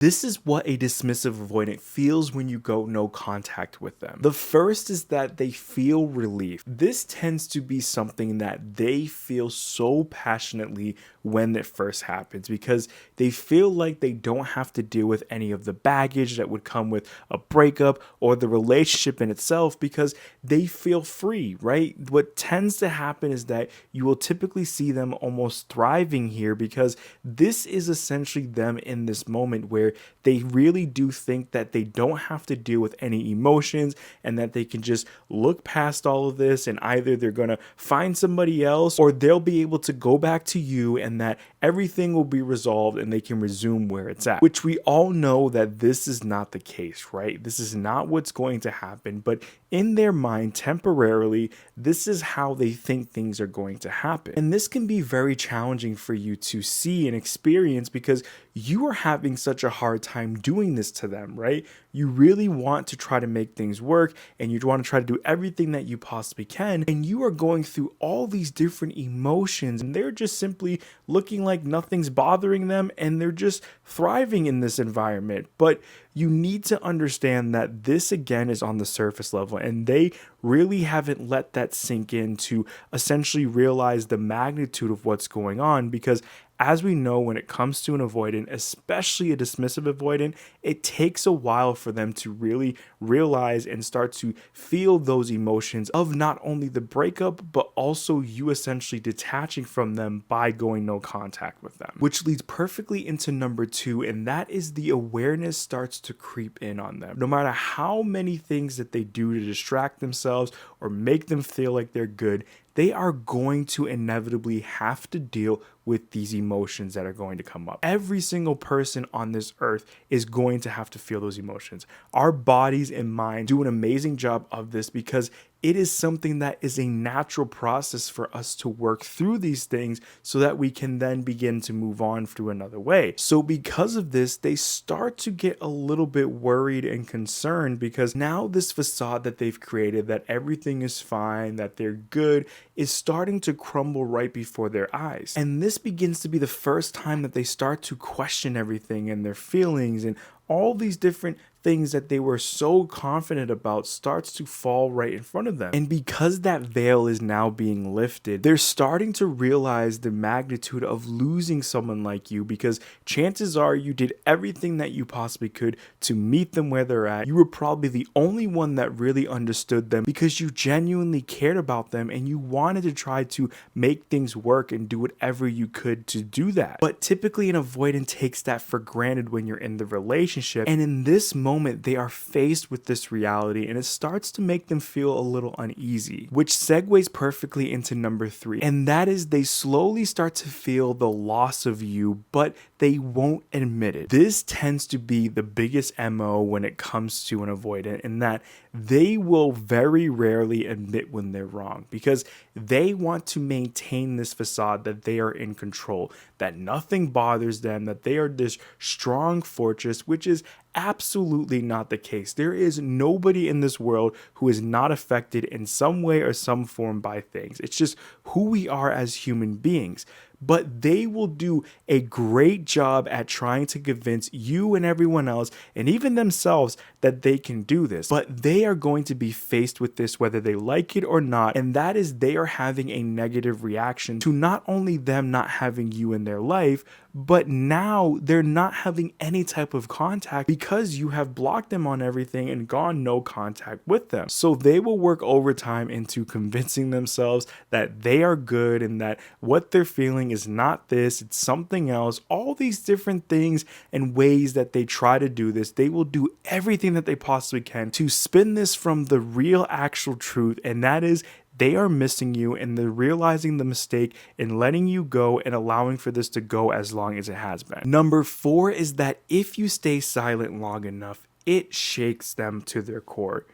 This is what a dismissive avoidant feels when you go no contact with them. The first is that they feel relief. This tends to be something that they feel so passionately when it first happens because they feel like they don't have to deal with any of the baggage that would come with a breakup or the relationship in itself because they feel free, right? What tends to happen is that you will typically see them almost thriving here because this is essentially them in this moment where they really do think that they don't have to deal with any emotions and that they can just look past all of this and either they're going to find somebody else or they'll be able to go back to you and that everything will be resolved and they can resume where it's at, which we all know that this is not the case, right? This is not what's going to happen, but in their mind, temporarily, this is how they think things are going to happen. And this can be very challenging for you to see and experience because you are having such a hard time doing this to them, right? You really want to try to make things work and you want to try to do everything that you possibly can. And you are going through all these different emotions and they're just simply looking like nothing's bothering them and they're just thriving in this environment. But you need to understand that this again is on the surface level and they really haven't let that sink in to essentially realize the magnitude of what's going on because as we know, when it comes to an avoidant, especially a dismissive avoidant, it takes a while for them to really realize and start to feel those emotions of not only the breakup, but also you essentially detaching from them by going no contact with them. Which leads perfectly into number 2, and that is the awareness starts to creep in on them. No matter how many things that they do to distract themselves or make them feel like they're good, they are going to inevitably have to deal with these emotions that are going to come up. Every single person on this earth is going to have to feel those emotions. Our bodies and minds do an amazing job of this because it is something that is a natural process for us to work through these things so that we can then begin to move on through another way. So because of this, they start to get a little bit worried and concerned because now this facade that they've created that everything is fine, that they're good, is starting to crumble right before their eyes. And this begins to be the first time that they start to question everything and their feelings and all these different things that they were so confident about starts to fall right in front of them. And because that veil is now being lifted, they're starting to realize the magnitude of losing someone like you because chances are you did everything that you possibly could to meet them where they're at. You were probably the only one that really understood them because you genuinely cared about them and you wanted to try to make things work and do whatever you could to do that. But typically an avoidant takes that for granted when you're in the relationship, and in this moment they are faced with this reality and it starts to make them feel a little uneasy, which segues perfectly into number 3, and that is they slowly start to feel the loss of you, but they won't admit it. This tends to be the biggest MO when it comes to an avoidant, in that they will very rarely admit when they're wrong because they want to maintain this facade that they are in control, that nothing bothers them, that they are this strong fortress, which is absolutely not the case. There is nobody in this world who is not affected in some way or some form by things. It's just who we are as human beings. But they will do a great job at trying to convince you and everyone else and even themselves that they can do this. But they are going to be faced with this whether they like it or not, and that is they are having a negative reaction to not only them not having you in their life, but now they're not having any type of contact because you have blocked them on everything and gone no contact with them. So they will work overtime into convincing themselves that they are good and that what they're feeling is not this, it's something else. All these different things and ways that they try to do this, they will do everything that they possibly can to spin this from the real actual truth, and that is they are missing you and they're realizing the mistake and letting you go and allowing for this to go as long as it has been. Number 4 is that if you stay silent long enough, it shakes them to their core.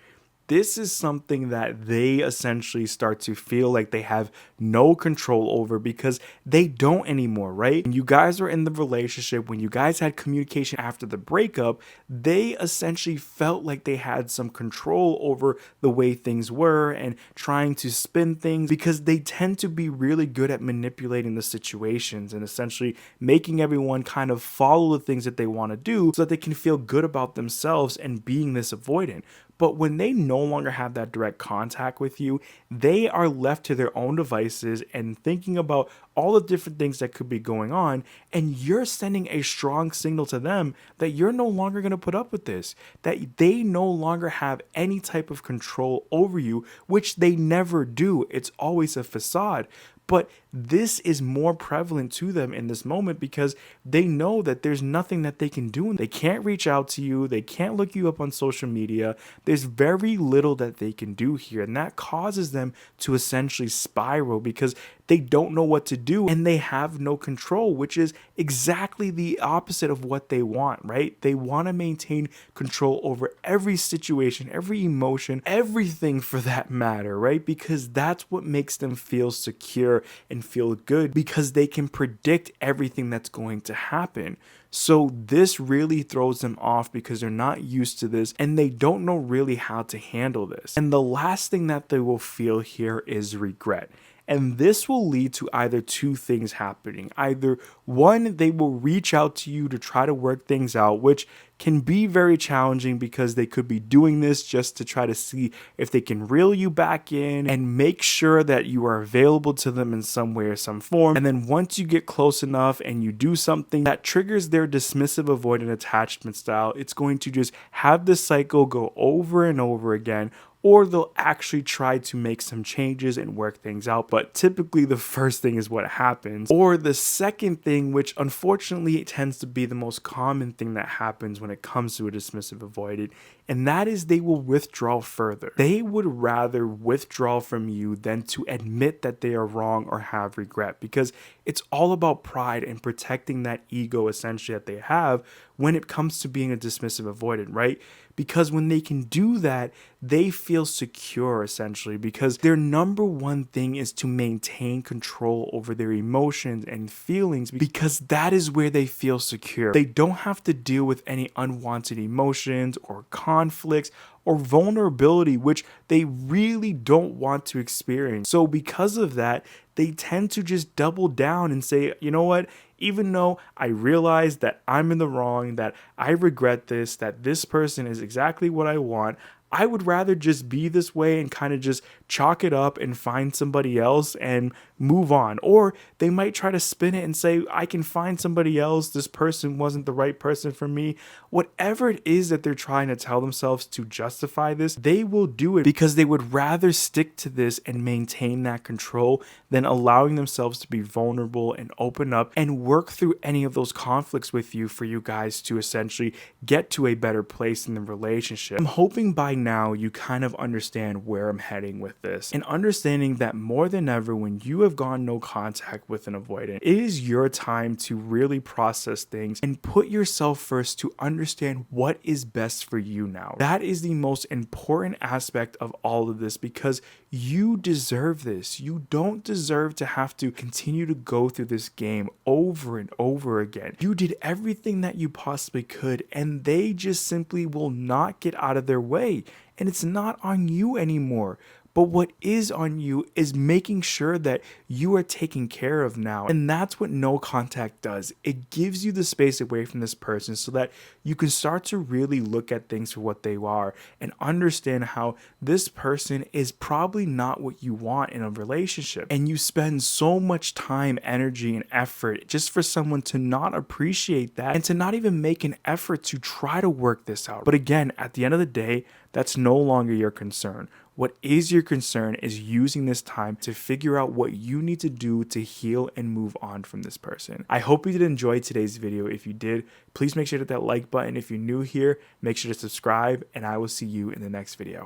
this is something that they essentially start to feel like they have no control over because they don't anymore, right? When you guys were in the relationship, when you guys had communication after the breakup, they essentially felt like they had some control over the way things were and trying to spin things, because they tend to be really good at manipulating the situations and essentially making everyone kind of follow the things that they want to do so that they can feel good about themselves and being this avoidant. But when they no longer have that direct contact with you, they are left to their own devices and thinking about all the different things that could be going on. And you're sending a strong signal to them that you're no longer going to put up with this, that they no longer have any type of control over you, which they never do. It's always a facade. But this is more prevalent to them in this moment because they know that there's nothing that they can do. They can't reach out to you. They can't look you up on social media. There's very little that they can do here. And that causes them to essentially spiral because they don't know what to do and they have no control, which is exactly the opposite of what they want, right? They want to maintain control over every situation, every emotion, everything for that matter, right? Because that's what makes them feel secure and feel good, because they can predict everything that's going to happen. So this really throws them off because they're not used to this and they don't know really how to handle this. And the last thing that they will feel here is regret. And this will lead to either two things happening. Either one, they will reach out to you to try to work things out, which can be very challenging because they could be doing this just to try to see if they can reel you back in and make sure that you are available to them in some way or some form. And then once you get close enough and you do something that triggers their dismissive avoidant attachment style, it's going to just have this cycle go over and over again. Or they'll actually try to make some changes and work things out. But typically the first thing is what happens. Or the second thing, which unfortunately tends to be the most common thing that happens when it comes to a dismissive avoidant, and that is they will withdraw further. They would rather withdraw from you than to admit that they are wrong or have regret, because it's all about pride and protecting that ego essentially that they have when it comes to being a dismissive avoidant, right? Because when they can do that, they feel secure essentially, because their number one thing is to maintain control over their emotions and feelings, because that is where they feel secure. They don't have to deal with any unwanted emotions or conflicts or vulnerability, which they really don't want to experience. So because of that, they tend to just double down and say, you know what, even though I realize that I'm in the wrong, that I regret this, that this person is exactly what I want, I would rather just be this way and kind of just chalk it up and find somebody else and move on. Or they might try to spin it and say, I can find somebody else. This person wasn't the right person for me. Whatever it is that they're trying to tell themselves to justify this, they will do it because they would rather stick to this and maintain that control than allowing themselves to be vulnerable and open up and work through any of those conflicts with you for you guys to essentially get to a better place in the relationship. I'm hoping by now you kind of understand where I'm heading with this, and understanding that more than ever, when you have gone no contact with an avoidant, it is your time to really process things and put yourself first to understand what is best for you now. That is the most important aspect of all of this, because you deserve this. You don't deserve to have to continue to go through this game over and over again. You did everything that you possibly could, and they just simply will not get out of their way. And it's not on you anymore. But what is on you is making sure that you are taken care of now. And that's what no contact does. It gives you the space away from this person so that you can start to really look at things for what they are and understand how this person is probably not what you want in a relationship. And you spend so much time, energy, and effort just for someone to not appreciate that and to not even make an effort to try to work this out. But again, at the end of the day, that's no longer your concern. What is your concern is using this time to figure out what you need to do to heal and move on from this person. I hope you did enjoy today's video. If you did, please make sure to hit that like button. If you're new here, make sure to subscribe, and I will see you in the next video.